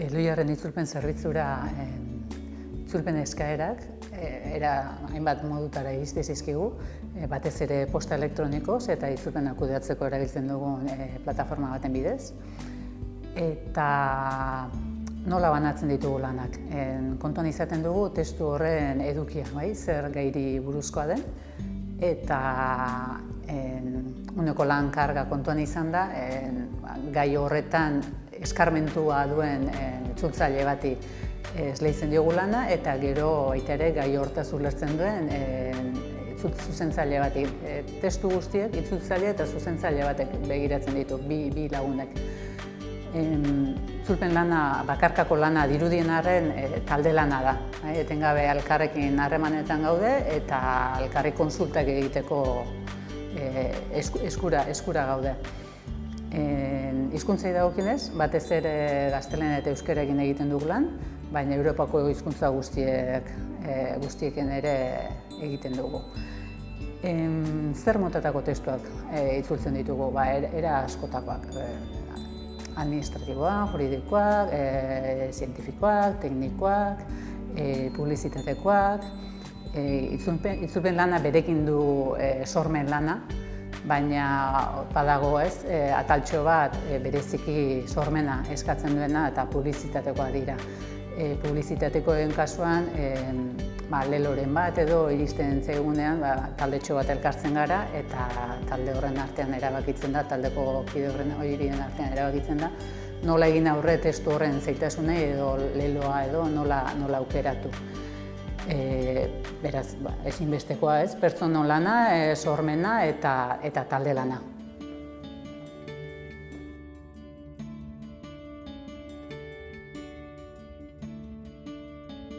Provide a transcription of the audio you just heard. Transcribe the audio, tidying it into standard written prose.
Eloiaren itzulpen zerbitzura itzulpen eskaerak hainbat modutara iriste zizkigu, batez ere posta elektronikoz eta itzulpena kudeatzeko erabiltzen dugun plataforma baten bidez. Eta nola banatzen ditugu lanak? Kontuan izaten dugu testu horren edukia, zer gairi buruzkoa den, eta uneko lan karga kontuan izan da, gai horretan eskarmentua duen itzultzaile bati esleitzen diogu lana, eta gero baita ere gai hortaz ulertzen duen zuzentzaile bati. Testu guztiek itzultzaile eta zuzentzaile batek begiratzen ditu, bi lagunek. Itzulpen lana, bakarkako lana dirudien arren talde lana da. Etengabe elkarrekin harremanetan gaude eta elkarri konsultak egiteko eskura gaude. Hizkuntzei dagokienez, batez ere gaztelania eta euskararekin egiten dugu lan, baina Europako hizkuntza guztiekin ere egiten dugu. Zer motatako testuak itzultzen ditugu? Era askotakoak. Administratiboak, juridikoak, zientifikoak, teknikoak, publizitatekoak. Itzulpen lana berekin du sormen lana, baina badago ataltxo bat bereziki sormena eskatzen duena eta publizitatekoa dira. Publizitatekoen kasuan leloren bat edo iristen zaigunean taldetxo bat elkartzen gara eta talde horren artean erabakitzen da, taldeko kide horien artean erabakitzen da, nola egin aurre testu horren zailtasunei edo leloa edo nola aukeratu. Beraz, ezinbestekoa pertsonon lana, sormena eta talde lana.